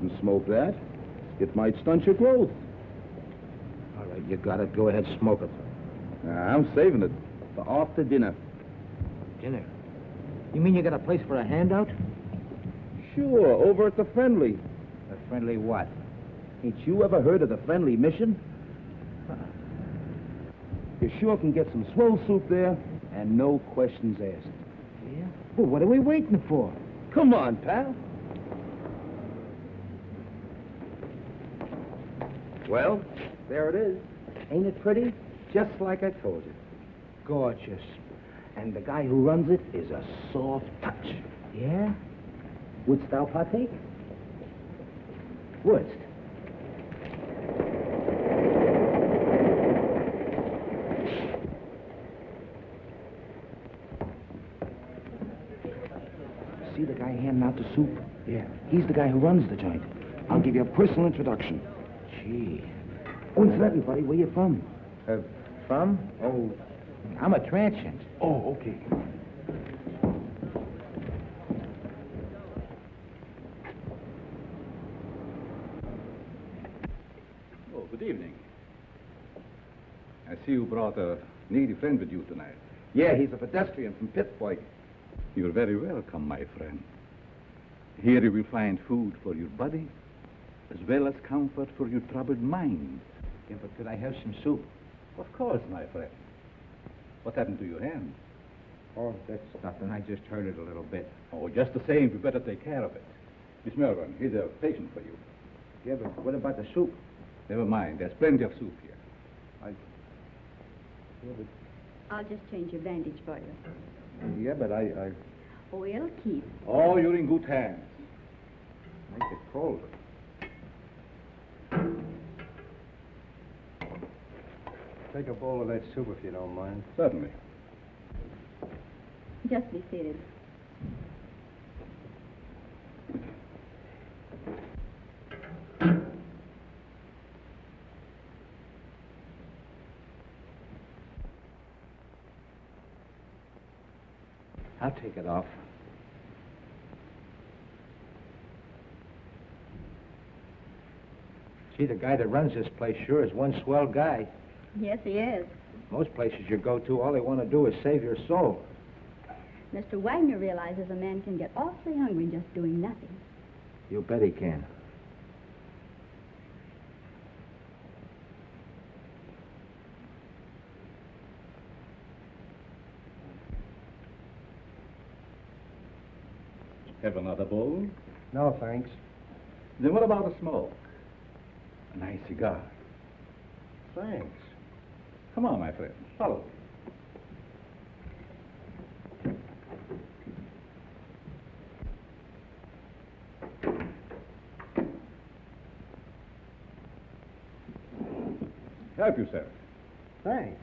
shouldn't smoke that. It might stunt your growth. All right, you got it. Go ahead, smoke it. I'm saving it for after dinner. Dinner? You mean you got a place for a handout? Sure, over at the Friendly. A friendly what? Ain't you ever heard of the Friendly Mission? You sure can get some swell soup there, and no questions asked. Yeah? Well, what are we waiting for? Come on, pal. Well, there it is. Ain't it pretty? Just like I told you. Gorgeous. And the guy who runs it is a soft touch. Yeah? Wouldst thou partake? Wouldst? See the guy handing out the soup? Yeah. He's the guy who runs the joint. I'll give you a personal introduction. Gee. Oh, incidentally, buddy, where you from? From? Oh, I'm a transient. Oh, okay. Oh, good evening. I see you brought a needy friend with you tonight. Yeah, he's a pedestrian from Pittsburgh. You're very welcome, my friend. Here you will find food for your body, as well as comfort for your troubled mind. Yeah, but could I have some soup? Of course, my friend. What happened to your hand? Oh, that's nothing. I just hurt it a little bit. Oh, just the same, you better take care of it. Miss Melbourne, here's a patient for you. Yeah, but what about the soup? Never mind, there's plenty of soup here. I'll just change your bandage for you. Yeah, but I... Oh, it'll keep. Oh, you're in good hands. Make it colder. Take a bowl of that soup if you don't mind. Certainly. Just be seated. I'll take it off. Gee, the guy that runs this place sure is one swell guy. Yes, he is. Most places you go to, all they want to do is save your soul. Mr. Wagner realizes a man can get awfully hungry just doing nothing. You bet he can. Have another bowl? No, thanks. Then what about a smoke? A nice cigar. Thanks. Come on, my friend. Follow me. Help yourself. Thanks.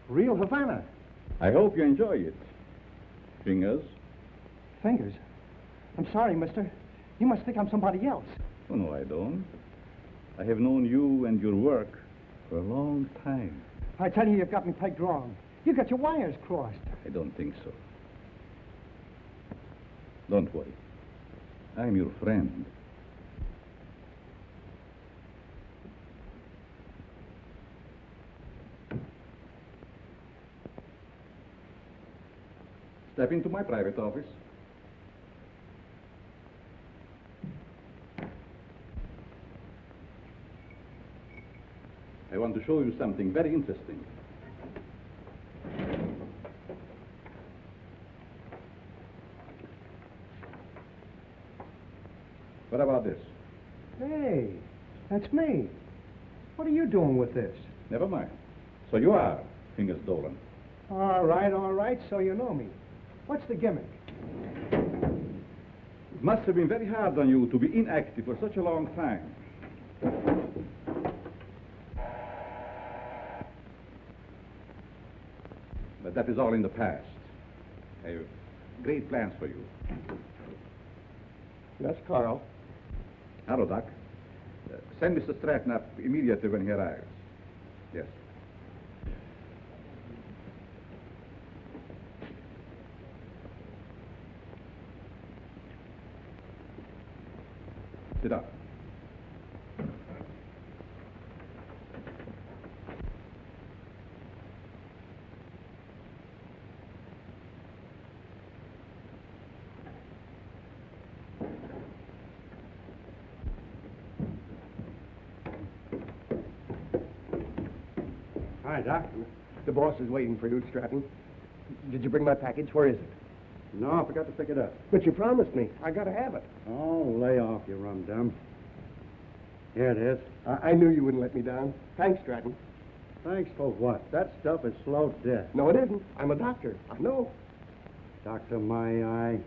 Real Havana. I hope you enjoy it. Fingers? Fingers. I'm sorry, mister. You must think I'm somebody else. Oh, no, I don't. I have known you and your work for a long time. I tell you, you've got me pegged wrong. You got your wires crossed. I don't think so. Don't worry. I'm your friend. Step into my private office. I want to show you something very interesting. What about this? Hey, that's me. What are you doing with this? Never mind. So you are Fingers Dolan. All right, so you know me. What's the gimmick? It must have been very hard on you to be inactive for such a long time. But that is all in the past. I have great plans for you. That's Carl. Hello, Doc. Send Mr. Stratton up immediately when he arrives. Yes. Sit up. Hi, Doc. The boss is waiting for you, Stratton. Did you bring my package? Where is it? No, I forgot to pick it up. But you promised me. I gotta have it. Oh, lay off, you rum-dum. Here it is. I knew you wouldn't let me down. Thanks, Stratton. Thanks for what? That stuff is slow death. No, it isn't. I'm a doctor. I know. Doctor, my eye.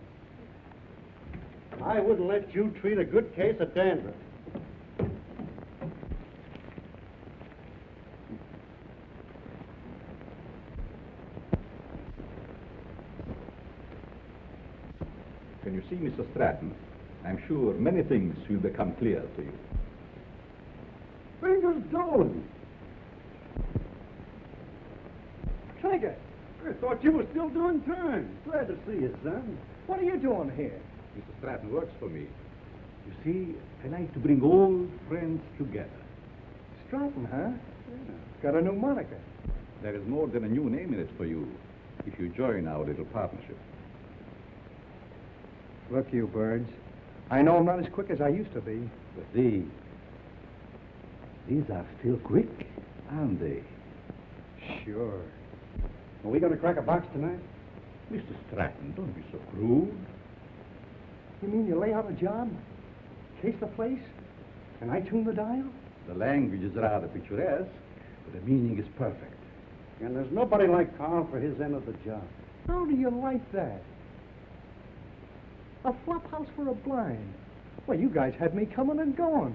I wouldn't let you treat a good case of dandruff. When you see Mr. Stratton, I'm sure many things will become clear to you. Fingers Dolan. Tiger, I thought you were still doing time. Glad to see you, son. what are you doing here? Mr. Stratton works for me. You see, I like to bring old friends together. Stratton, huh? Got a new moniker. There is more than a new name in it for you if you join our little partnership. Look, you birds. I know I'm not as quick as I used to be. But these are still quick, aren't they? Sure. Are we going to crack a box tonight? Mr. Stratton, don't be so crude. You mean you lay out a job, case the place, and I tune the dial? The language is rather picturesque, but the meaning is perfect. And there's nobody like Karl for his end of the job. How do you like that? A flop house for a blind. Well, you guys had me coming and going.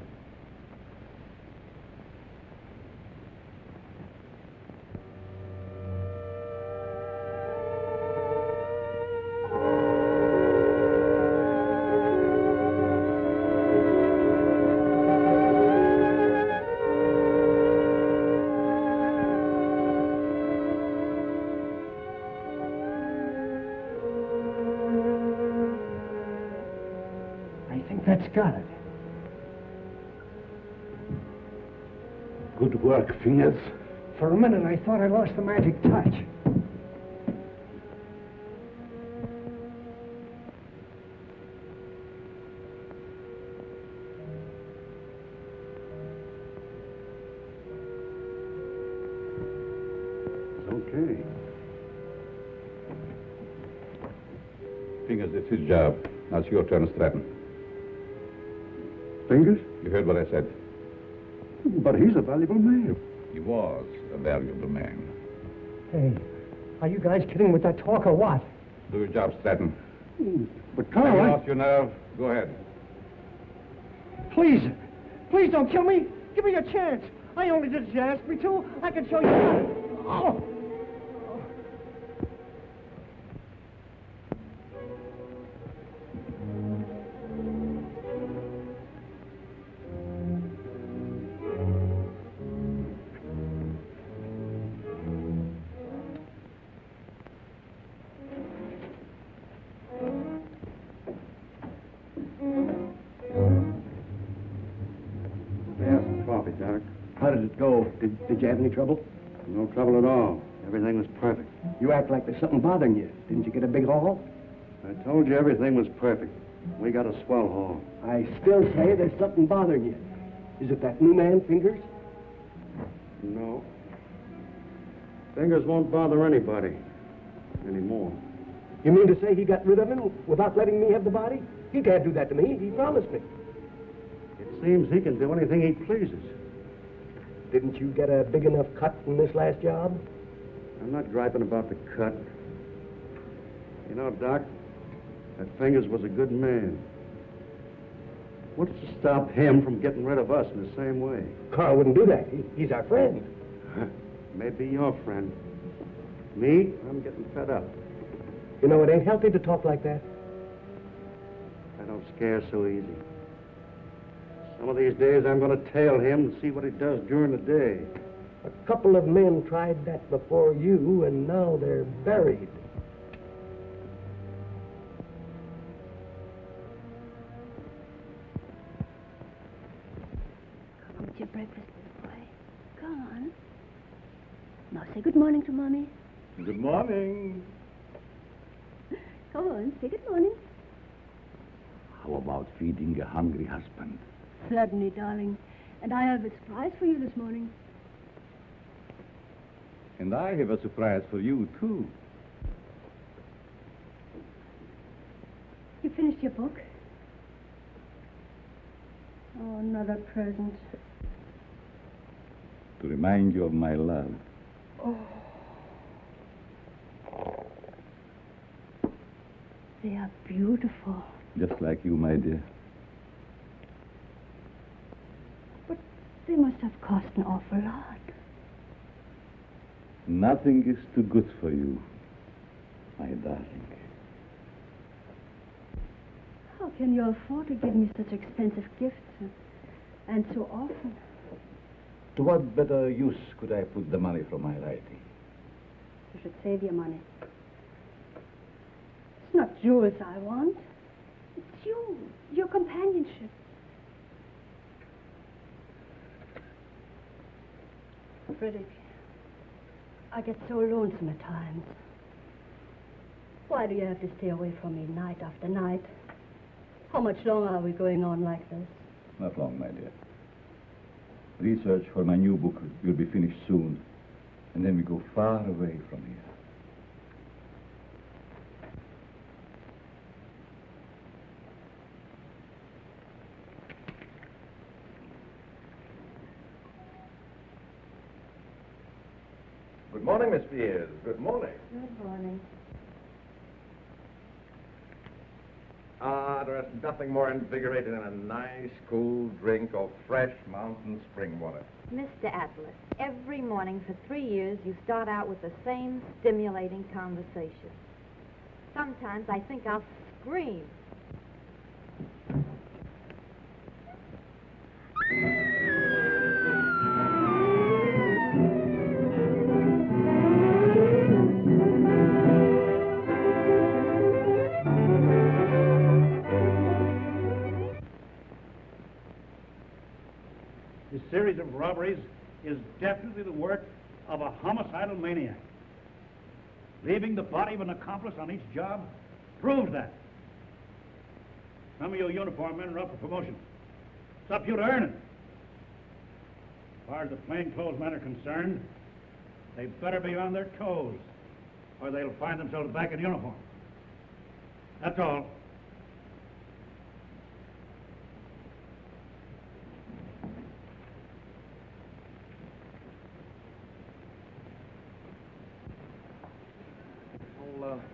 That's got it. Good work, Fingers. For a minute, I thought I lost the magic touch. It's okay. Fingers, it's his job. Now it's your turn, Stratton. Fingers? You heard what I said. But he's a valuable man. He was a valuable man. Hey, are you guys kidding with that talk or what? Do your job, Stratton. But Have you Karl, lost your nerve? Go ahead. Please, please don't kill me. Give me a chance. I only did as you asked me to. I can show you how. Oh. Doc. How did it go? Did you have any trouble? No trouble at all. Everything was perfect. You act like there's something bothering you. Didn't you get a big haul? I told you everything was perfect. We got a swell haul. I still say there's something bothering you. Is it that new man, Fingers? No. Fingers won't bother anybody anymore. You mean to say he got rid of him without letting me have the body? He can't do that to me. He promised me. It seems he can do anything he pleases. Didn't you get a big enough cut from this last job? I'm not griping about the cut. You know, Doc, that Fingers was a good man. What's to stop him from getting rid of us in the same way? Karl wouldn't do that. He's our friend. Maybe your friend. Me, I'm getting fed up. You know, it ain't healthy to talk like that. I don't scare so easy. Some of these days I'm going to tail him and see what he does during the day. A couple of men tried that before you, and now they're buried. breakfast, little boy. Come on. Now say good morning to Mommy. Good morning. Come on, say good morning. How about feeding a hungry husband? Certainly, darling. And I have a surprise for you this morning. And I have a surprise for you, too. You finished your book? Oh, another present. To remind you of my love. Oh. They are beautiful. Just like you, my dear. But they must have cost an awful lot. Nothing is too good for you, my darling. How can you afford to give me such expensive gifts and so often? To what better use could I put the money from my writing? You should save your money. It's not jewels I want. It's you, your companionship. Frederick, I get so lonesome at times. Why do you have to stay away from me night after night? How much longer are we going on like this? Not long, my dear. Research for my new book will be finished soon, and then we go far away from here. Good morning, Miss Spears. Good morning. Good morning. There's nothing more invigorating than a nice, cool drink of fresh mountain spring water. Mr. Atlas, every morning for 3 years you start out with the same stimulating conversation. Sometimes I think I'll scream. This series of robberies is definitely the work of a homicidal maniac. Leaving the body of an accomplice on each job proves that. Some of you uniform men are up for promotion. It's up to you to earn it. As far as the plainclothes men are concerned, they better be on their toes, or they'll find themselves back in uniform. That's all.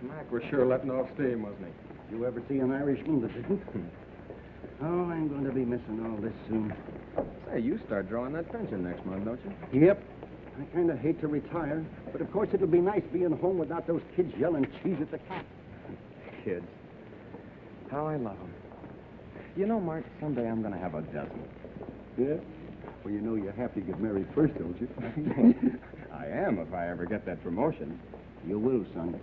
Mac was sure letting off steam, wasn't he? You ever see an Irishman that didn't? Oh, I'm going to be missing all this soon. Say, you start drawing that pension next month, don't you? Yep. I kind of hate to retire, but of course it'll be nice being home without those kids yelling cheese at the cat. Kids. How I love them. You know, Mark, someday I'm going to have a dozen. Yeah? Well, you know you have to get married first, don't you? I am, if I ever get that promotion. You will, son.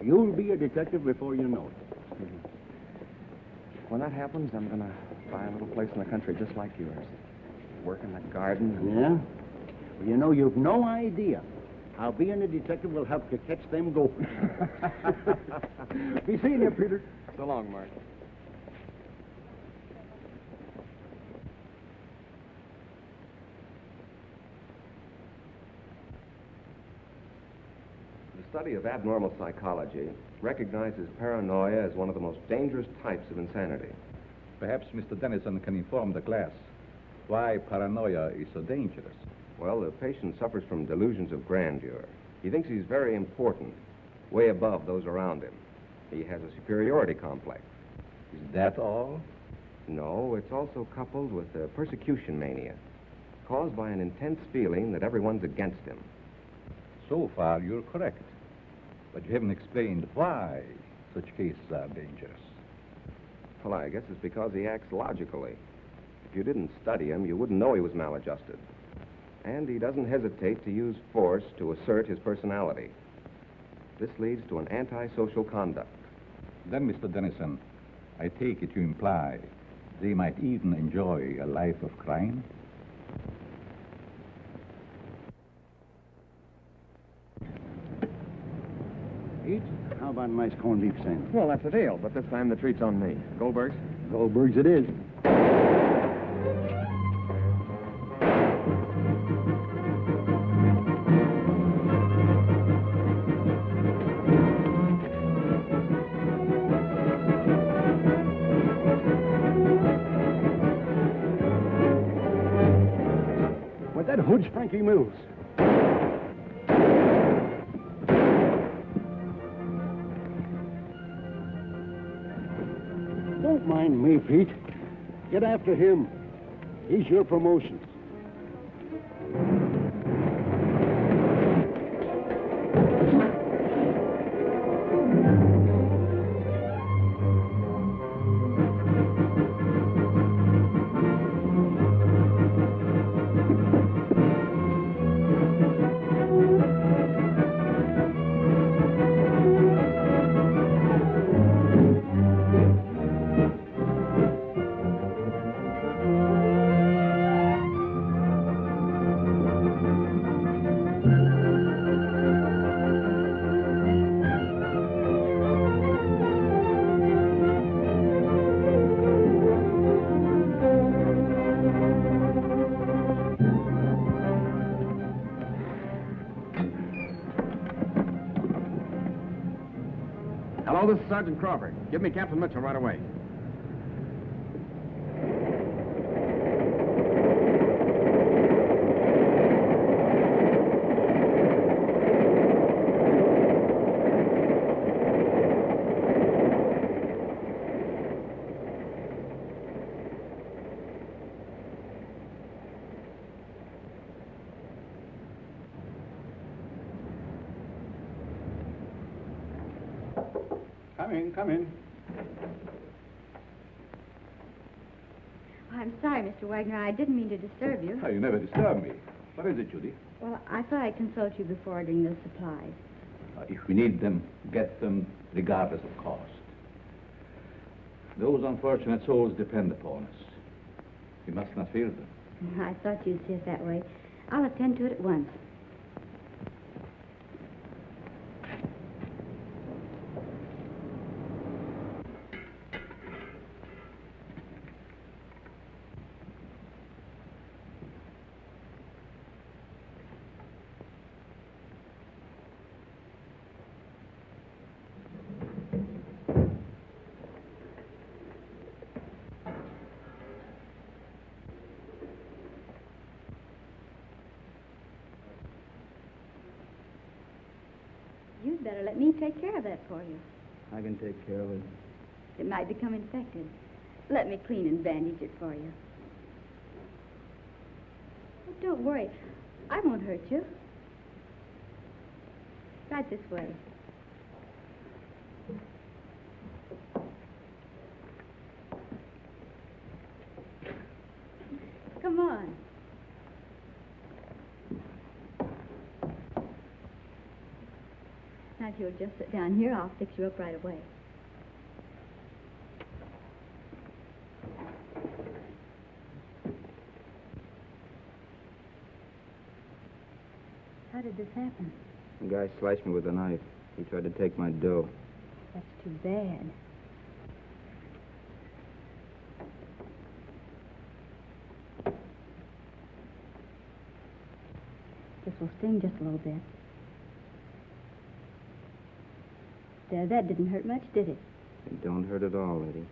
You'll be a detective before you know it. When that happens, I'm going to buy a little place in the country just like yours. Work in the garden. Yeah? Well, you know, you've no idea how being a detective will help you catch them gophers. Be seeing you, Peter. So long, Mark. The study of abnormal psychology recognizes paranoia as one of the most dangerous types of insanity. Perhaps Mr. Dennison can inform the class why paranoia is so dangerous. Well, the patient suffers from delusions of grandeur. He thinks he's very important, way above those around him. He has a superiority complex. Is that all? No, it's also coupled with a persecution mania, caused by an intense feeling that everyone's against him. So far, you're correct. But you haven't explained why such cases are dangerous. Well, I guess it's because he acts logically. If you didn't study him, you wouldn't know he was maladjusted. And he doesn't hesitate to use force to assert his personality. This leads to an antisocial conduct. Then, Mr. Dennison, I take it you imply they might even enjoy a life of crime? Pete. How about a nice corned beef sandwich? Well, that's a deal, but this time the treat's on me. Goldberg's? Goldberg's it is. With that hood's Frankie Mills. Don't mind me, Pete. Get after him. He's your promotion. Hello, this is Sergeant Crawford. Give me Captain Mitchell right away. Come in. I'm sorry, Mr. Wagner. I didn't mean to disturb you. Oh, you never disturb me. What is it, Judy? Well, I thought I'd consult you before ordering the supplies. If we need them, get them regardless of cost. Those unfortunate souls depend upon us. We must not fear them. I thought you'd see it that way. I'll attend to it at once. You'd better let me take care of that for you. I can take care of it. It might become infected. Let me clean and bandage it for you. Oh, don't worry. I won't hurt you. Right this way. Come on. Now, if you'll just sit down here, I'll fix you up right away. How did this happen? The guy sliced me with a knife. He tried to take my dough. That's too bad. This will sting just a little bit. There, that didn't hurt much, did it? It don't hurt at all, Eddie.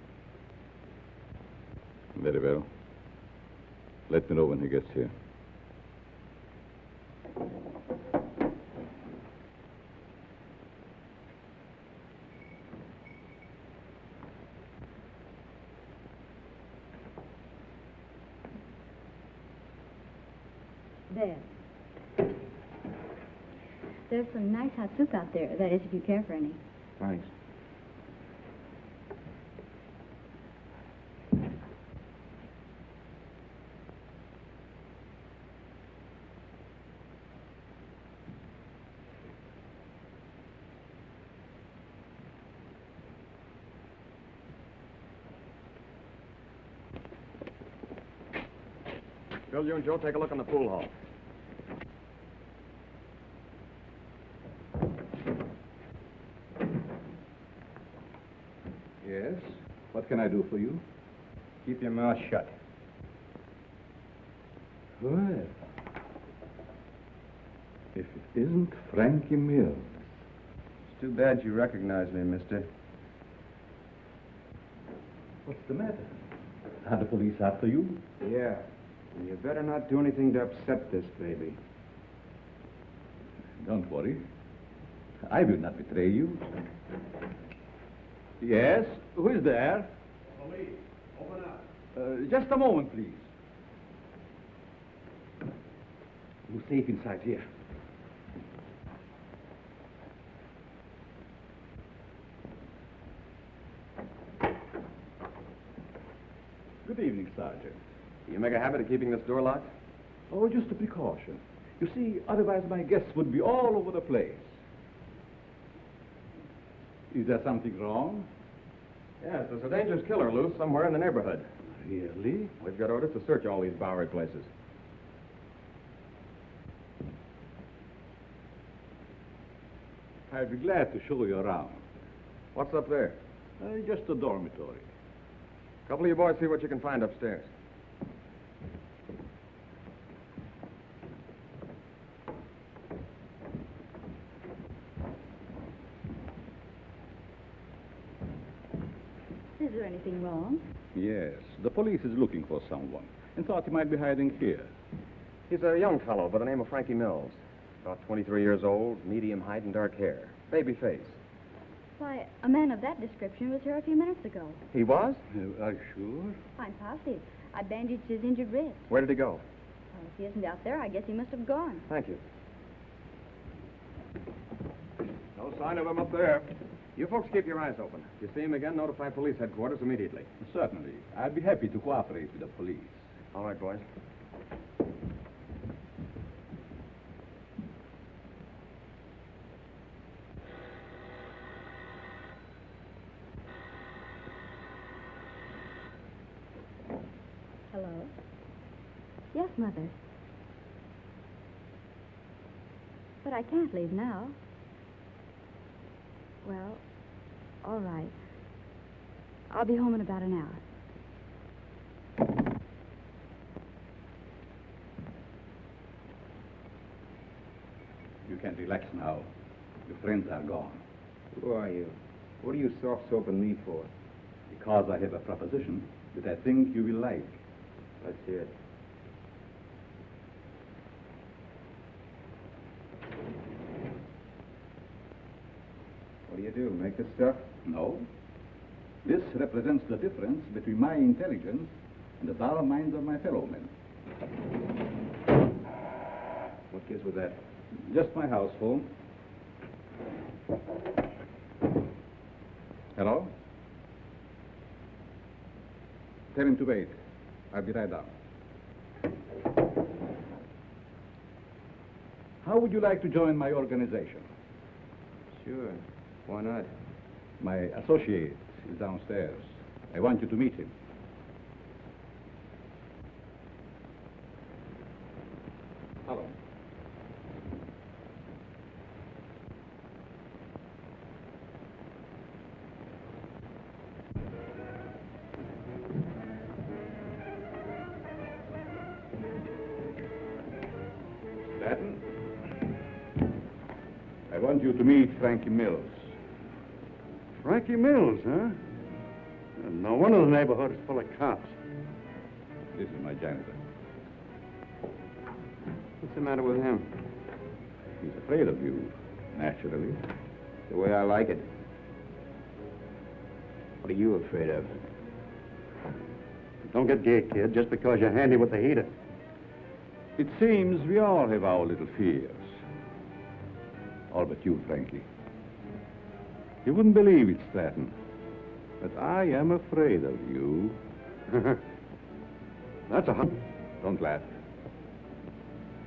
Very well. Let me know when he gets here. There. There's some nice hot soup out there. That is, if you care for any. Thanks. Bill, you and Joe take a look on the pool hall. What can I do for you? Keep your mouth shut. Well, if it isn't Frankie Mills. It's too bad you recognize me, mister. What's the matter? Are the police after you? Yeah. And you better not do anything to upset this baby. Don't worry. I will not betray you. Yes? Who is there? Police, open up. Just a moment, please. You're safe inside here. Good evening, Sergeant. You make a habit of keeping this door locked? Oh, just a precaution. You see, otherwise my guests would be all over the place. Is there something wrong? Yes, there's a dangerous killer loose somewhere in the neighborhood. Really? We've got orders to search all these Bowery places. I'd be glad to show you around. What's up there? Just a dormitory. A couple of you boys see what you can find upstairs. Is there anything wrong? Yes, the police is looking for someone and thought he might be hiding here. He's a young fellow by the name of Frankie Mills. About 23 years old, medium height and dark hair. Baby face. Why, a man of that description was here a few minutes ago. He was? Are you sure? I'm positive. I bandaged his injured wrist. Where did he go? Well, if he isn't out there, I guess he must have gone. Thank you. No sign of him up there. You folks keep your eyes open. If you see him again, notify police headquarters immediately. Certainly. I'd be happy to cooperate with the police. All right, boys. Hello? Yes, Mother. But I can't leave now. Well, all right. I'll be home in about an hour. You can relax now. Your friends are gone. Who are you? What are you soft-soaping me for? Because I have a proposition that I think you will like. Let's hear it. What do you do? Make this stuff? No. This represents the difference between my intelligence and the dull minds of my fellow men. What gives with that? Just my house phone. Hello? Tell him to wait. I'll be right down. How would you like to join my organization? Sure. Why not? My associate is downstairs. I want you to meet him. Hello. Stanton, I want you to meet Frankie Mills. Frankie Mills, huh? No wonder the neighborhood is full of cops. This is my janitor. What's the matter with him? He's afraid of you, naturally. The way I like it. What are you afraid of? Don't get gay, kid, just because you're handy with the heater. It seems we all have our little fears. All but you, Frankie. You wouldn't believe it, Stratton, but I am afraid of you. That's a hot... Don't laugh.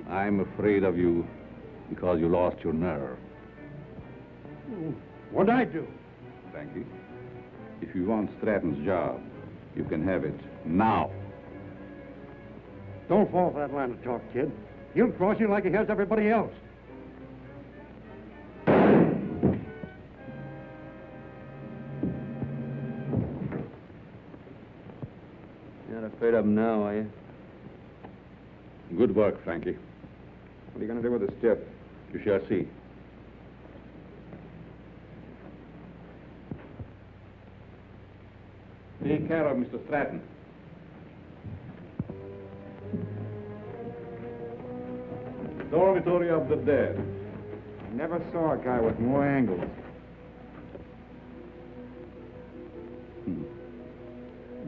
I'm afraid of you because you lost your nerve. What'd I do? Frankie, if you want Stratton's job, you can have it now. Don't fall for that line of talk, kid. He'll cross you like he has everybody else. You're not afraid of him now, are you? Good work, Frankie. What are you going to do with the stiff? You shall see. Take care of Mr. Stratton. Dormitory of the dead. I never saw a guy with more angles.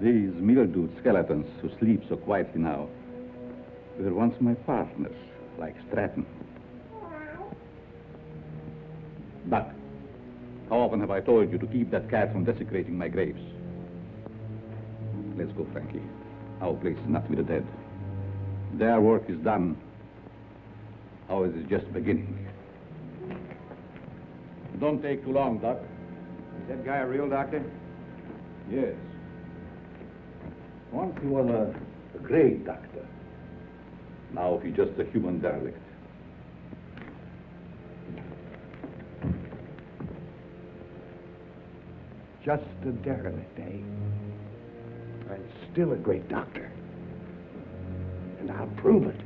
These mildewed skeletons who sleep so quietly now were once my partners, like Stratton. Buck, how often have I told you to keep that cat from desecrating my graves? Let's go, Frankie. Our place is not with the dead. Their work is done. Ours is just beginning. Don't take too long, Doc. Is that guy a real doctor? Yes. Once he was a great doctor. Now he's just a human derelict. Just a derelict, eh? And still a great doctor. And I'll prove it.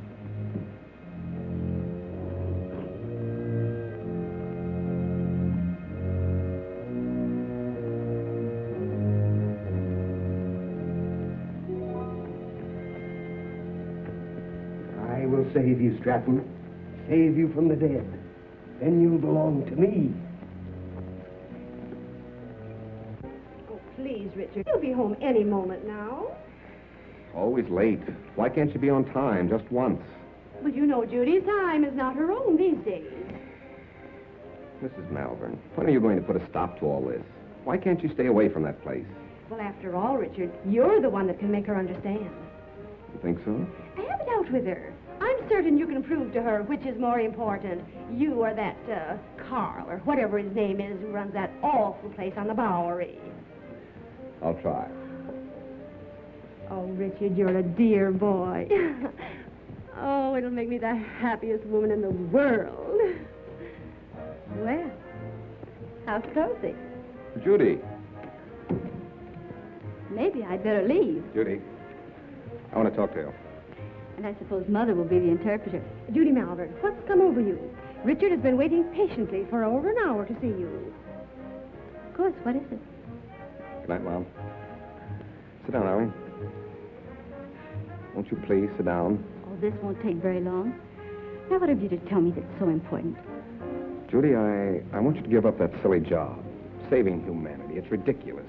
I will save you, Stratton. Save you from the dead. Then you'll belong to me. Oh, please, Richard. You'll be home any moment now. Always late. Why can't she be on time just once? Well, you know Judy's time is not her own these days. Mrs. Malvern, when are you going to put a stop to all this? Why can't you stay away from that place? Well, after all, Richard, you're the one that can make her understand. You think so? Have it out with her. I'm certain you can prove to her which is more important, you or that, Karl, or whatever his name is, who runs that awful place on the Bowery. I'll try. Oh, Richard, you're a dear boy. Oh, it'll make me the happiest woman in the world. Well, how's cozy? Judy. Maybe I'd better leave. Judy. I want to talk to you. And I suppose Mother will be the interpreter. Judy Malvern, what's come over you? Richard has been waiting patiently for over an hour to see you. Of course, what is it? Good night, Mom. Sit down, Arlie. Won't you please sit down? Oh, this won't take very long. Now, what have you to tell me that's so important? Judy, I want you to give up that silly job. Saving humanity. It's ridiculous.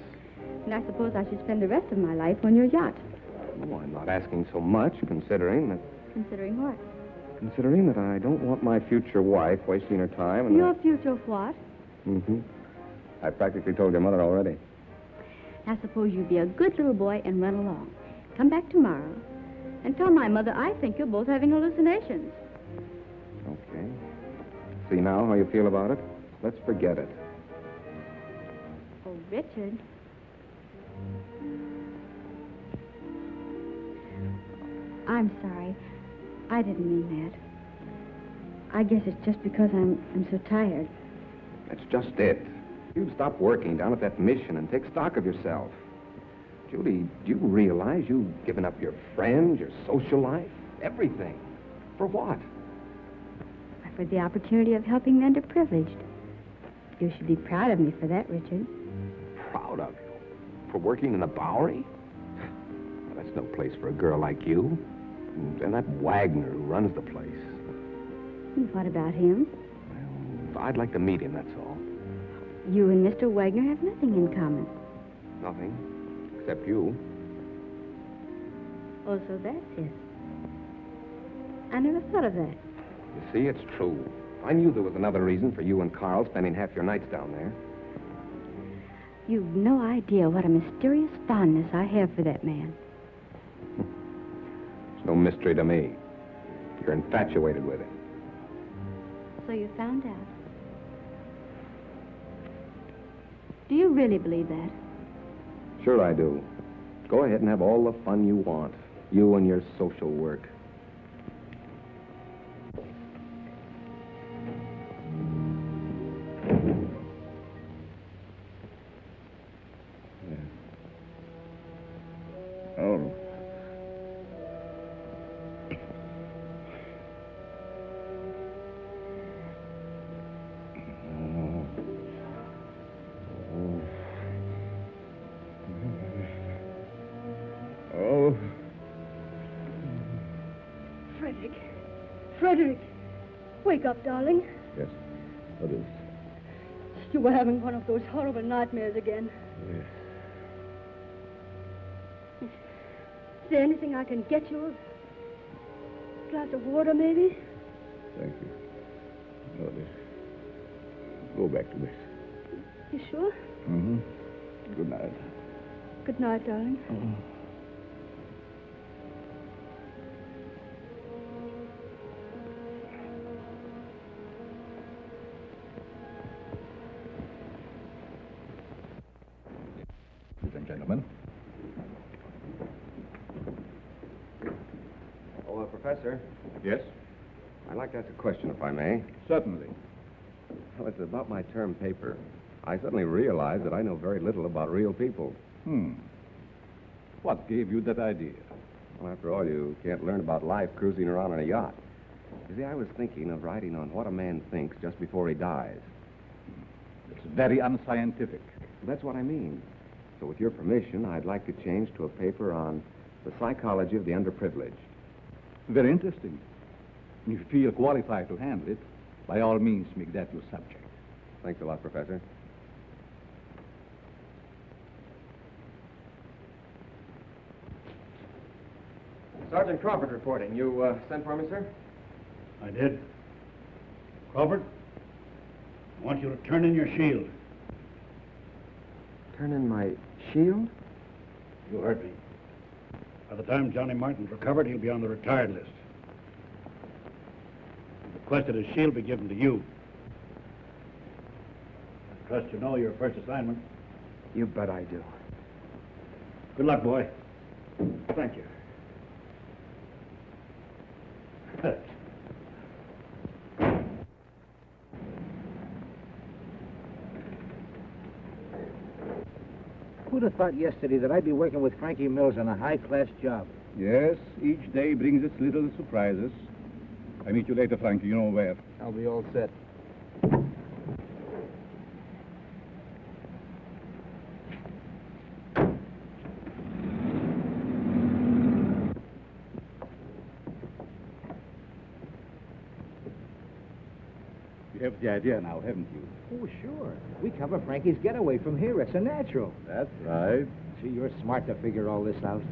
And I suppose I should spend the rest of my life on your yacht. No, I'm not asking so much, considering that... Considering what? Considering that I don't want my future wife wasting her time and... Your future what? Mm-hmm. I practically told your mother already. Now, suppose you be a good little boy and run along. Come back tomorrow and tell my mother I think you're both having hallucinations. Okay. See now how you feel about it? Let's forget it. Oh, Richard. I'm sorry. I didn't mean that. I guess it's just because I'm so tired. That's just it. You stop working down at that mission and take stock of yourself. Judy, do you realize you've given up your friends, your social life, everything? For what? For the opportunity of helping the underprivileged. You should be proud of me for that, Richard. Proud of you? For working in the Bowery? Well, that's no place for a girl like you. And that Wagner who runs the place. And what about him? Well, I'd like to meet him, that's all. You and Mr. Wagner have nothing in common. Nothing. Except you. Oh, so that's it. I never thought of that. You see, it's true. I knew there was another reason for you and Karl spending half your nights down there. You've no idea what a mysterious fondness I have for that man. It's no mystery to me. You're infatuated with him. So you found out. Do you really believe that? Sure I do. Go ahead and have all the fun you want. You and your social work. Oh, Frederick, wake up, darling. Yes. What is? You were having one of those horrible nightmares again. Yes. Is there anything I can get you? A glass of water, maybe? Thank you. No, this. Go back to bed. You sure? Mm-hmm. Good night. Good night, darling. Ladies and gentlemen. Oh, Professor, Yes? I'd like to ask a question, if I may. Certainly. Well, it's about my term paper. I suddenly realized that I know very little about real people. What gave you that idea? Well, after all, you can't learn about life cruising around on a yacht. You see, I was thinking of writing on what a man thinks just before he dies. It's very unscientific. That's what I mean. So with your permission, I'd like to change to a paper on the psychology of the underprivileged. Very interesting. If you feel qualified to handle it, by all means, make that your subject. Thanks a lot, Professor. Sergeant Crawford reporting. You sent for me, sir? I did. Crawford, I want you to turn in your shield. Turn in my shield? You heard me. By the time Johnny Martin's recovered, he'll be on the retired list. He requested his shield be given to you. I trust you know your first assignment. You bet I do. Good luck, boy. Thank you. Who'd have thought yesterday that I'd be working with Frankie Mills on a high-class job? Yes, each day brings its little surprises. I meet you later, Frankie. You know where. I'll be all set. You have the idea now, haven't you? Oh, sure. We cover Frankie's getaway from here. It's a natural. That's right. See, you're smart to figure all this out.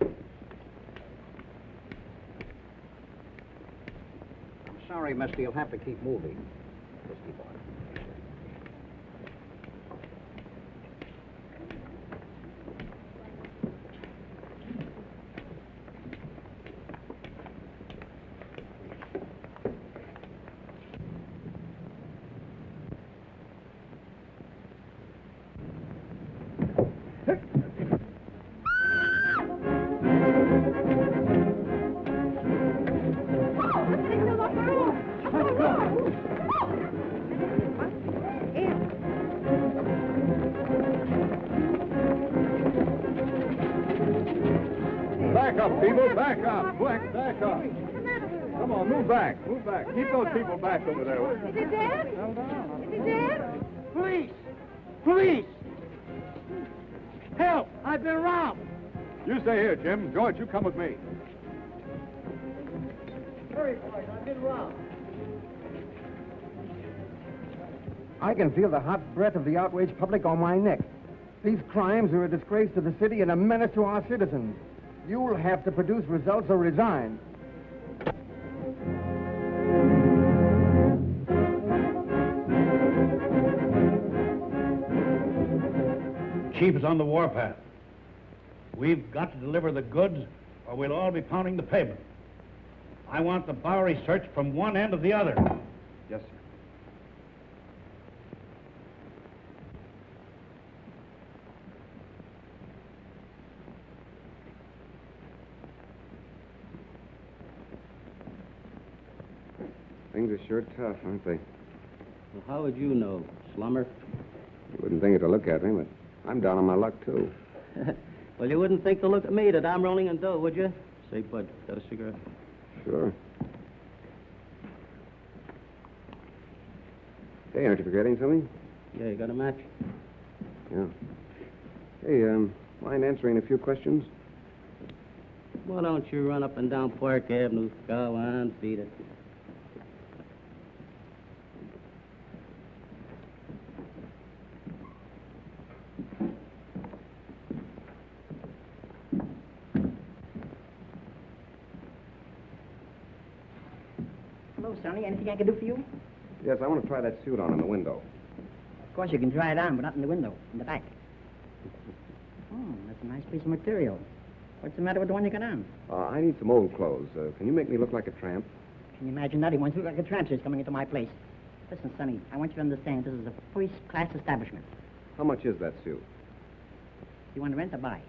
I'm sorry, mister. You'll have to keep moving. Just keep on. Back up, people. Back up. Back up. Come on, move back. Move back. Keep those people back over there. Is he dead? Is he dead? Police! Police! Help! I've been robbed! You stay here, Jim. George, you come with me. Hurry, boys. I've been robbed. I can feel the hot breath of the outraged public on my neck. These crimes are a disgrace to the city and a menace to our citizens. You'll have to produce results or resign. Chief is on the warpath. We've got to deliver the goods, or we'll all be pounding the pavement. I want the Bowery searched from one end to the other. Yes, sir. Things are sure tough, aren't they? Well, how would you know, slummer? You wouldn't think it to look at me, but I'm down on my luck, too. Well, you wouldn't think to look at me that I'm rolling in dough, would you? Say, Bud, got a cigarette? Sure. Hey, aren't you forgetting something? Yeah, you got a match? Yeah. Hey, Mind answering a few questions? Why don't you run up and down Park Avenue? Go on, beat it. Hello, Sonny. Anything I can do for you? Yes, I want to try that suit on in the window. Of course, you can try it on, but not in the window, in the back. Oh, that's a nice piece of material. What's the matter with the one you got on? I need some old clothes. Can you make me look like a tramp? Can you imagine that? He wants to look like a tramp coming into my place. Listen, Sonny, I want you to understand this is a first-class establishment. How much is that suit? You want to rent or buy?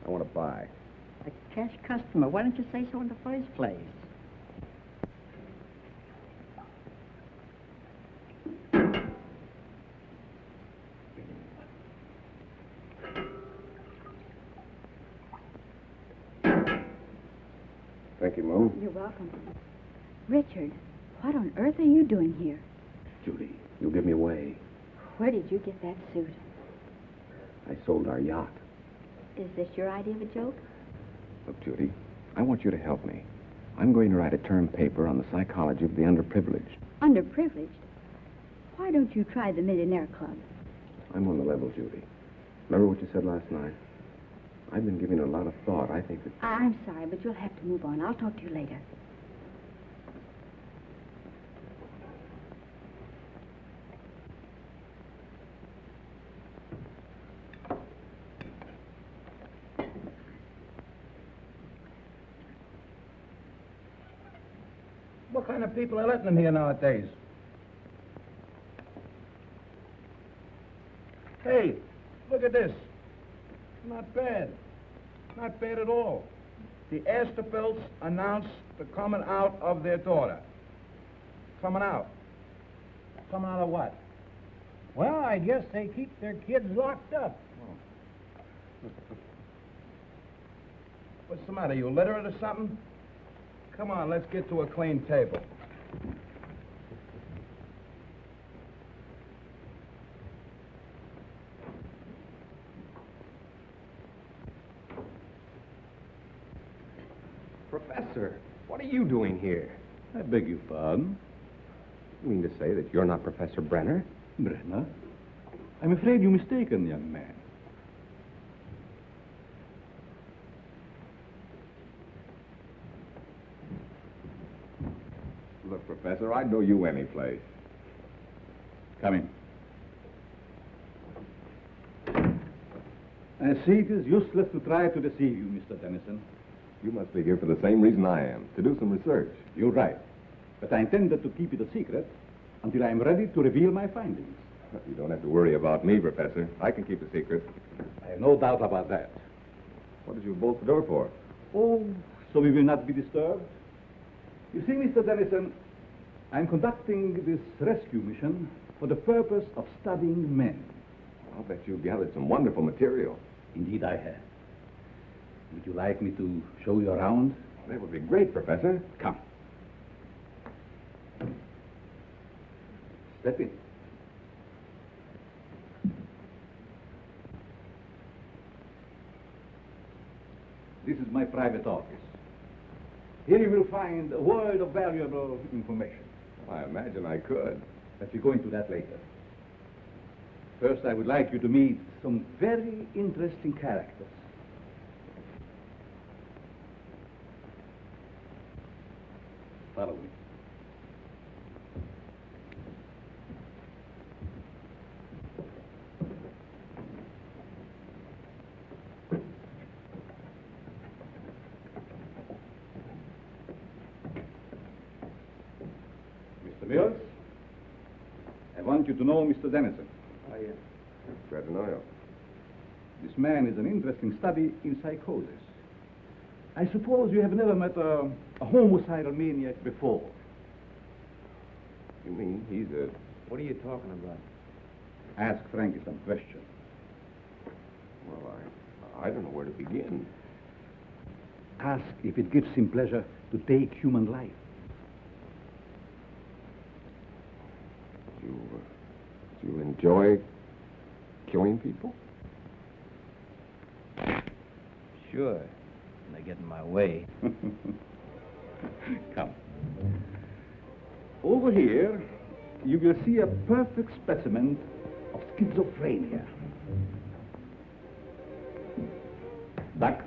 I want to buy. A cash customer. Why don't you say so in the first place? Thank you, Mo. You're welcome. Richard, what on earth are you doing here? Judy, you'll give me away. Where did you get that suit? I sold our yacht. Is this your idea of a joke? Look, Judy, I want you to help me. I'm going to write a term paper on the psychology of the underprivileged. Underprivileged? Why don't you try the Millionaire Club? I'm on the level, Judy. Remember what you said last night? I've been giving it a lot of thought. I think that... I'm sorry, but you'll have to move on. I'll talk to you later. What kind of people are letting in here nowadays? Hey, look at this. Not bad. Not bad at all. The Asterbilts announced the coming out of their daughter. Coming out. Coming out of what? Well, I guess they keep their kids locked up. What's the matter? You illiterate or something? Come on, let's get to a clean table. Professor, what are you doing here? I beg your pardon? You mean to say that you're not Professor Brenner? Brenner? I'm afraid you're mistaken, young man. Look, Professor, I'd know you any place. Come in. I see it is useless to try to deceive you, Mr. Dennison. You must be here for the same reason I am, to do some research. You're right. But I intended to keep it a secret until I am ready to reveal my findings. You don't have to worry about me, Professor. I can keep a secret. I have no doubt about that. What did you bolt the door for? Oh, so we will not be disturbed? You see, Mr. Dennison, I'm conducting this rescue mission for the purpose of studying men. I'll bet you've gathered some wonderful material. Indeed, I have. Would you like me to show you around? That would be great, Professor. Come. Step in. This is my private office. Here you will find a world of valuable information. I imagine I could. But we'll go into that later. First, I would like you to meet some very interesting characters. Follow me. Mr. Mills, I want you to know Mr. Dennison. Glad to know you. This man is an interesting study in psychosis. I suppose you have never met a homicidal maniac before. You mean he's a... What are you talking about? Ask Frankie some questions. Well, I don't know where to begin. Ask if it gives him pleasure to take human life. Do you enjoy killing people? Sure. When they get in my way. Come. Over here, you will see a perfect specimen of schizophrenia. Doc,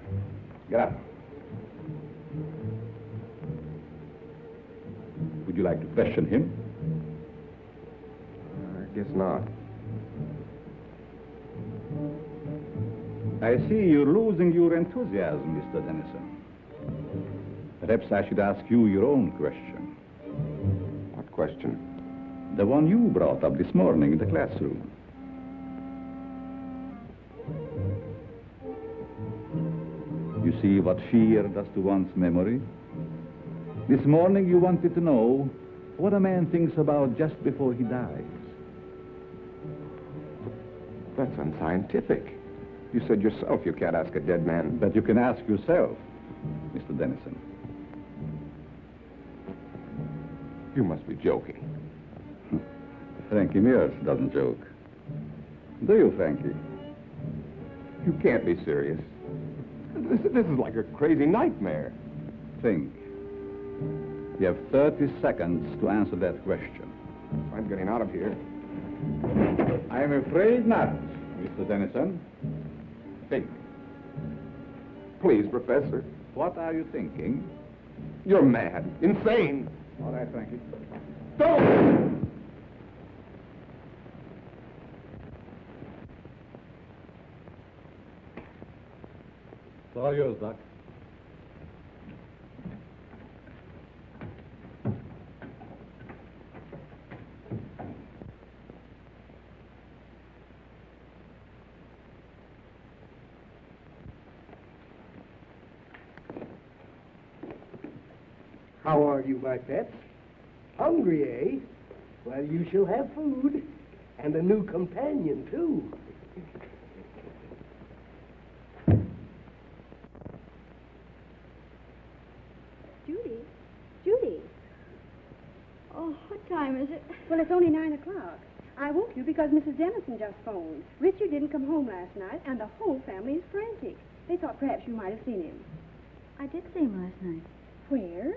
get up. Would you like to question him? I guess not. I see you're losing your enthusiasm, Mr. Dennison. Perhaps I should ask you your own question. What question? The one you brought up this morning in the classroom. You see what fear does to one's memory? This morning you wanted to know what a man thinks about just before he dies. That's unscientific. You said yourself you can't ask a dead man. But you can ask yourself, Mr. Dennison. You must be joking. Frankie Mears doesn't joke. Do you, Frankie? You can't be serious. This is like a crazy nightmare. Think. You have 30 seconds to answer that question. I'm getting out of here. I'm afraid not, Mr. Dennison. Think. Please, Professor. What are you thinking? You're mad. Insane. All right, Frankie. Don't! It's all yours, Doc. How are you, my pets? Hungry, eh? Well, you shall have food. And a new companion, too. Judy. Oh, what time is it? Well, it's only 9 o'clock. I woke you because Mrs. Dennison just phoned. Richard didn't come home last night, and the whole family is frantic. They thought perhaps you might have seen him. I did see him last night. Where?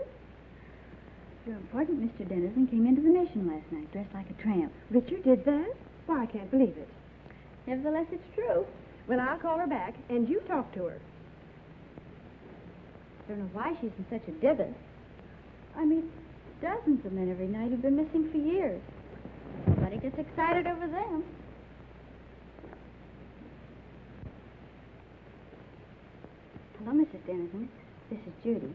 Your important Mr. Dennison came into the Mission last night, dressed like a tramp. Richard did that? Why, I can't believe it. Nevertheless, it's true. Well, I'll call her back, and you talk to her. Don't know why she's in such a divot. I meet dozens of men every night who've been missing for years. Nobody gets excited over them. Hello, Mrs. Dennison. This is Judy.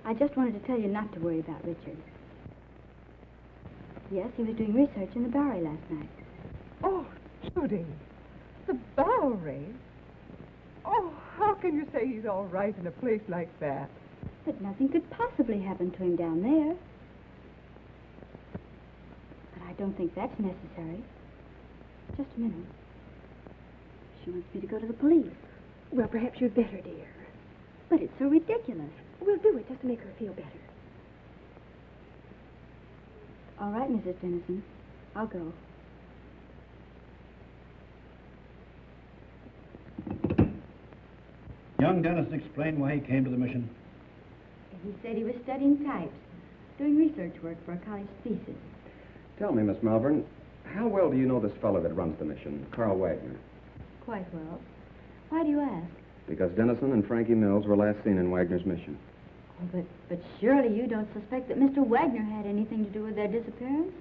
I just wanted to tell you not to worry about Richard. Yes, he was doing research in the Bowery last night. Oh, Judy, the Bowery? Oh, how can you say he's all right in a place like that? But nothing could possibly happen to him down there. But I don't think that's necessary. Just a minute. She wants me to go to the police. Well, perhaps you'd better, dear. But it's so ridiculous. We'll do it just to make her feel better. All right, Mrs. Dennison. I'll go. Young Dennison explained why he came to the mission. He said he was studying types, doing research work for a college thesis. Tell me, Miss Malvern, how well do you know this fellow that runs the mission, Karl Wagner? Quite well. Why do you ask? Because Dennison and Frankie Mills were last seen in Wagner's mission. Oh, but surely you don't suspect that Mr. Wagner had anything to do with their disappearance?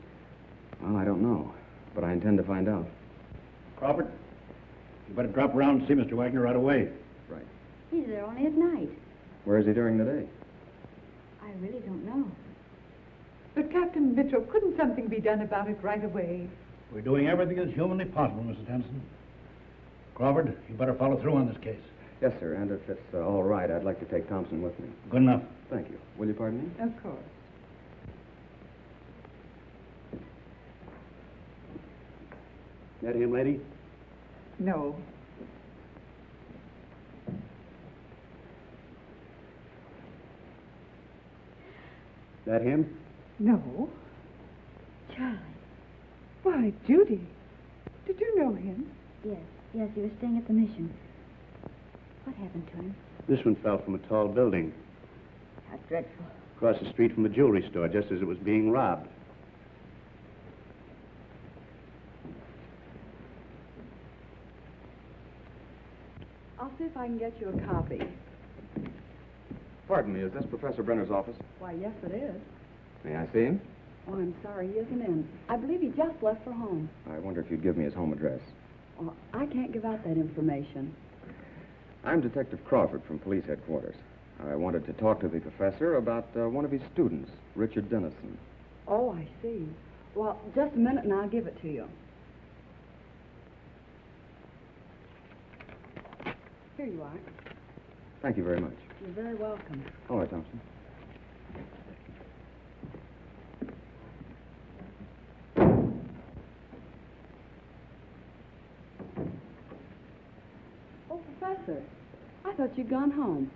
Well, I don't know, but I intend to find out. Crawford, you better drop around and see Mr. Wagner right away. Right. He's there only at night. Where is he during the day? I really don't know. But, Captain Mitchell, couldn't something be done about it right away? We're doing everything that's humanly possible, Mrs. Dennison. Crawford, you better follow through on this case. Yes, sir, and if it's all right, I'd like to take Thompson with me. Good enough. Thank you. Will you pardon me? Of course. That him, lady? No. That him? No. Charlie. Why, Judy, did you know him? Yes, he was staying at the mission. What happened to him? This one fell from a tall building How dreadful. across the street from a jewelry store just as it was being robbed. I'll see if I can get you a copy. Pardon me, is this Professor Brenner's office? Why, yes, it is. May I see him? Oh, I'm sorry, he isn't in. I believe he just left for home. I wonder if you'd give me his home address. Oh, I can't give out that information. I'm Detective Crawford from police headquarters. I wanted to talk to the professor about one of his students, Richard Dennison. Oh, I see. Well, just a minute and I'll give it to you. Here you are. Thank you very much. You're very welcome. All right, Thompson. Oh, Professor, I thought you'd gone home.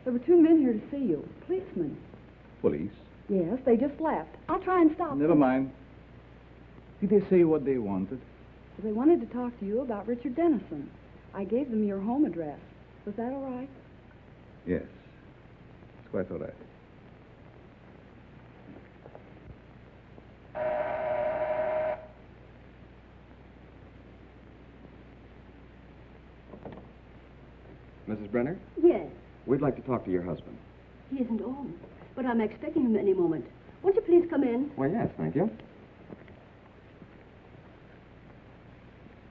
There were two men here to see you, policemen. Police? Yes, they just left. I'll try and stop Never them. mind. Did they say what they wanted? They wanted to talk to you about Richard Dennison. I gave them your home address. Was that all right? Yes. It's quite all right. Mrs. Brenner, Yes, we'd like to talk to your husband. he isn't home, but I'm expecting him any moment. Won't you please come in? Why, yes, thank you.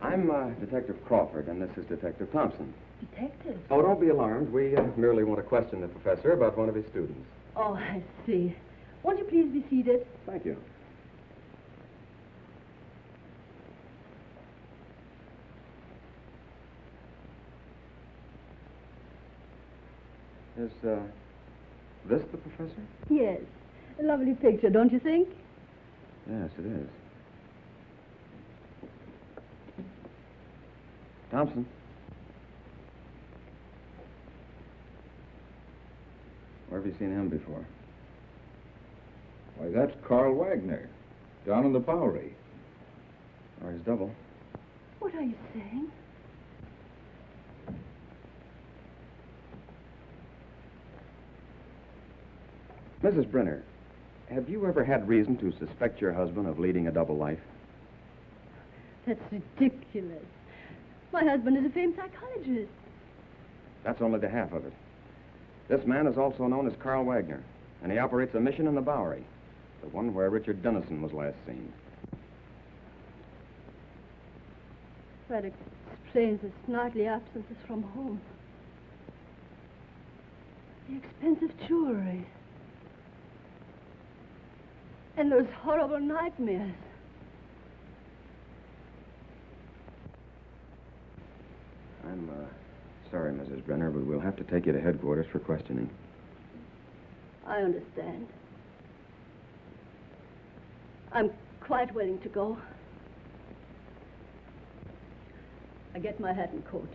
I'm Detective Crawford, and this is Detective Thompson. Detective? Oh, don't be alarmed. We merely want to question the professor about one of his students. Oh, I see. Won't you please be seated? Thank you. Is this the professor? Yes. A lovely picture, don't you think? Yes, it is. Thompson. Where have you seen him before? Why, that's Karl Wagner, down in the Bowery. Or his double. What are you saying? Mrs. Brenner, have you ever had reason to suspect your husband of leading a double life? That's ridiculous. My husband is a famed psychologist. That's only the half of it. This man is also known as Karl Wagner, and he operates a mission in the Bowery, the one where Richard Dennison was last seen. That explains his nightly absences from home. The expensive jewelry. And those horrible nightmares. I'm sorry, Mrs. Brenner, but we'll have to take you to headquarters for questioning. I understand. I'm quite willing to go. I get my hat and coat.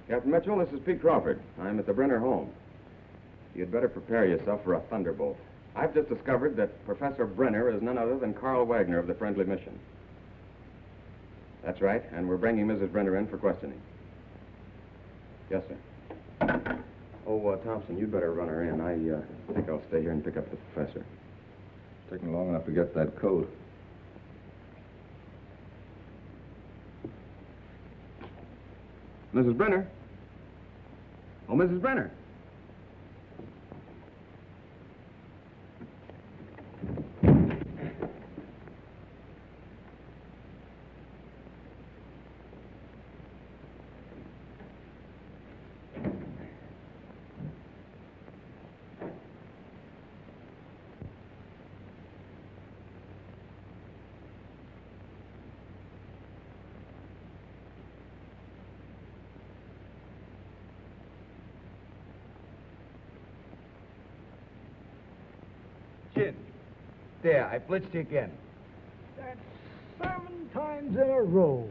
Captain Mitchell, this is Pete Crawford. I'm at the Brenner home. You'd better prepare yourself for a thunderbolt. I've just discovered that Professor Brenner is none other than Karl Wagner of the Friendly Mission. That's right, and we're bringing Mrs. Brenner in for questioning. Yes, sir. Oh, Thompson, you'd better run her in. I think I'll stay here and pick up the professor. It's taking long enough to get that coat. Mrs. Brenner? Oh, Mrs. Brenner. Chin. There, I blitzed you again. That's 7 times in a row.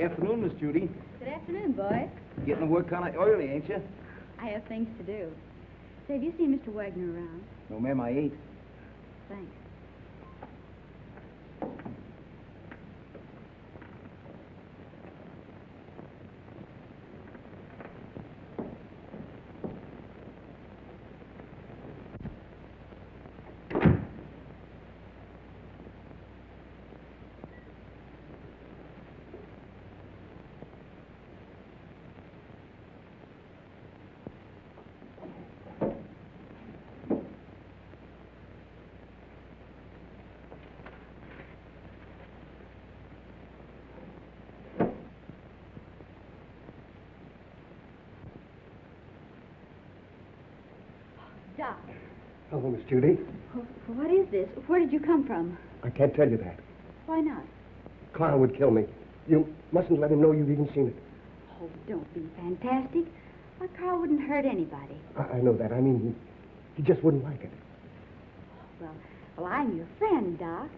Afternoon, Miss Judy. Good afternoon, boy. Getting to work kind of early, ain't you? I have things to do. Say, have you seen Mr. Wagner around? No, ma'am, I ain't. Thanks. Doc. Hello, Miss Judy. What is this? Where did you come from? I can't tell you that. Why not? Karl would kill me. You mustn't let him know you've even seen it. Oh, don't be fantastic. Why, Karl wouldn't hurt anybody. I know that. I mean, he just wouldn't like it. Well, I'm your friend, Doc.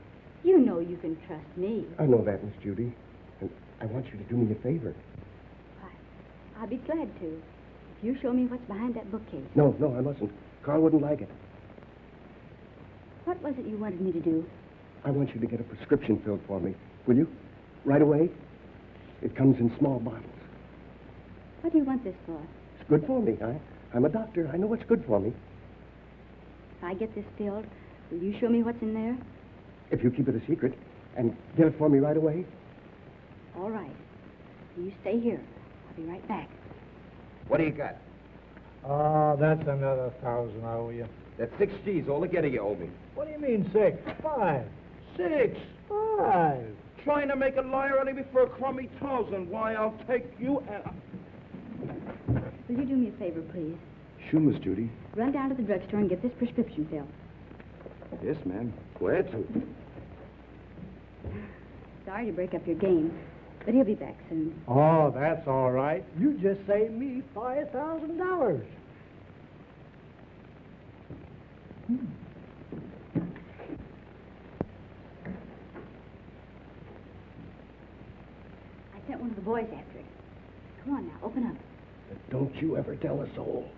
You know you can trust me. I know that, Miss Judy. And I want you to do me a favor. I'll be glad to. If you show me what's behind that bookcase. No, I mustn't. Karl wouldn't like it. What was it you wanted me to do? I want you to get a prescription filled for me. Will you? Right away? It comes in small bottles. What do you want this for? It's good for me. I'm a doctor. I know what's good for me. If I get this filled, will you show me what's in there? If you keep it a secret and get it for me right away. All right. You stay here. I'll be right back. What do you got? Oh, that's another 1,000 I owe you. That's 6 G's, all together you owe me. What do you mean 6? 5. 6. 5. Trying to make a liar out of me for a crummy 1,000. Why, I'll take you and... Will you do me a favor, please? Sure, Miss Judy. Run down to the drugstore and get this prescription filled. Yes, ma'am. Go ahead, son. Sorry to break up your game, but he'll be back soon. Oh, that's all right. You just saved me $5,000. I sent one of the boys after it. Come on now, open up. Don't you ever tell a soul.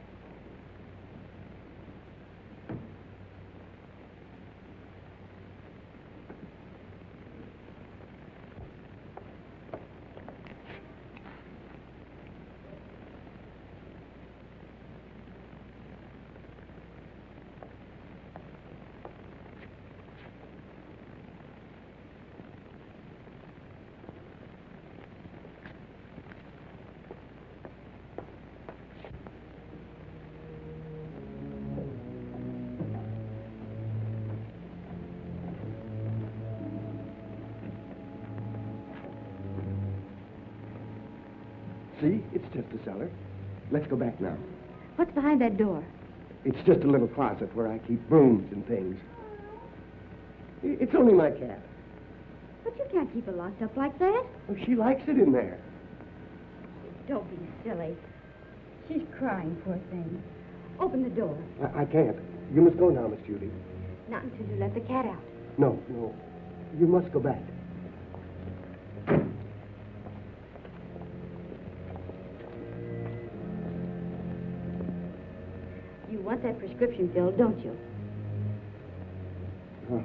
See? It's just a cellar. Let's go back now. What's behind that door? It's just a little closet where I keep brooms and things. It's only my cat. But you can't keep it locked up like that. Oh, she likes it in there. Don't be silly. She's crying, poor thing. Open the door. I can't. You must go now, Miss Judy. Not until you let the cat out. No. You must go back. You want that prescription filled, don't you? Huh.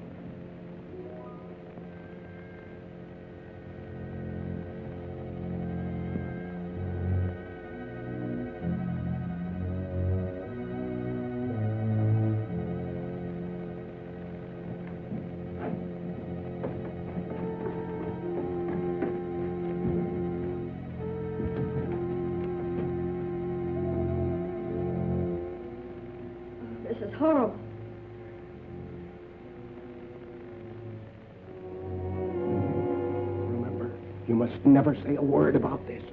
This is horrible. Remember, you must never say a word about this.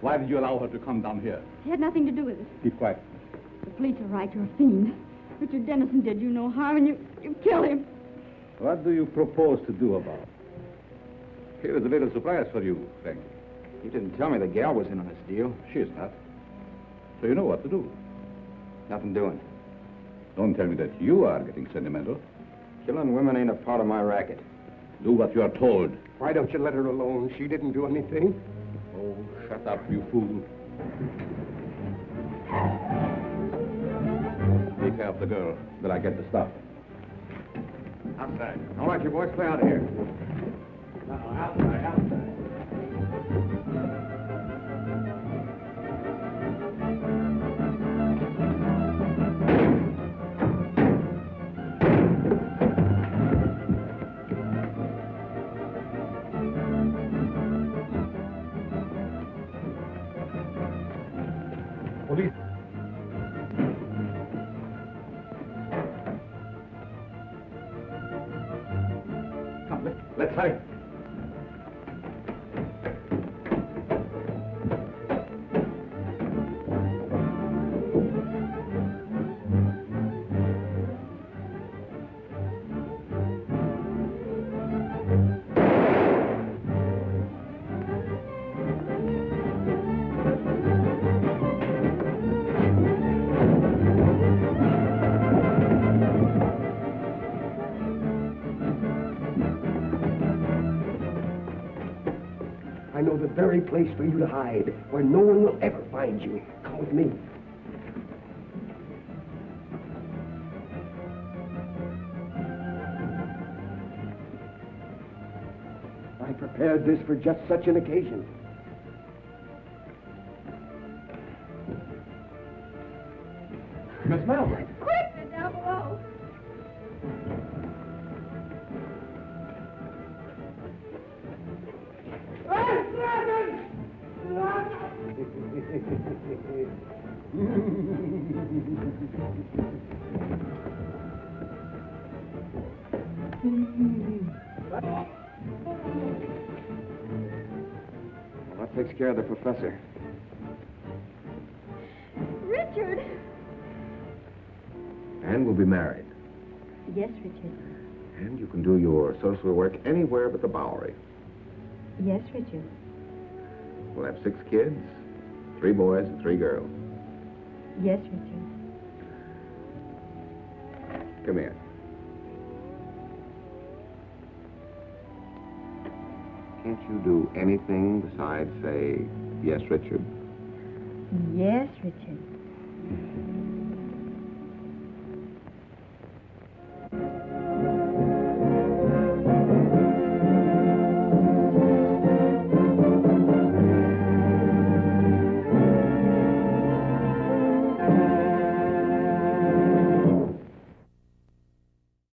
Why did you allow her to come down here? He had nothing to do with it. Keep quiet. The police are right. You're a fiend. Richard Dennison did you no harm, and you killed him. What do you propose to do about it? Here is a little surprise for you, Frankie. You didn't tell me the gal was in on this deal. She's not. So you know what to do. Nothing doing. Don't tell me that you are getting sentimental. Killing women ain't a part of my racket. Do what you are told. Why don't you let her alone? She didn't do anything. Oh, shut up, you fool. Take care of the girl, till I get the stuff. Outside. All right, you boys, clear out of here. Outside. Police. Come, let's hurry. I know the very place for you to hide, where no one will ever find you. Come with me. I prepared this for just such an occasion. Miss Melvin. Quick, they're down below. Well, that takes care of the professor. Richard! And we'll be married. Yes, Richard. And you can do your social work anywhere but the Bowery. Yes, Richard. We'll have 6 kids, 3 boys and 3 girls. Yes, Richard. Come here. Can't you do anything besides say, yes, Richard? Yes, Richard.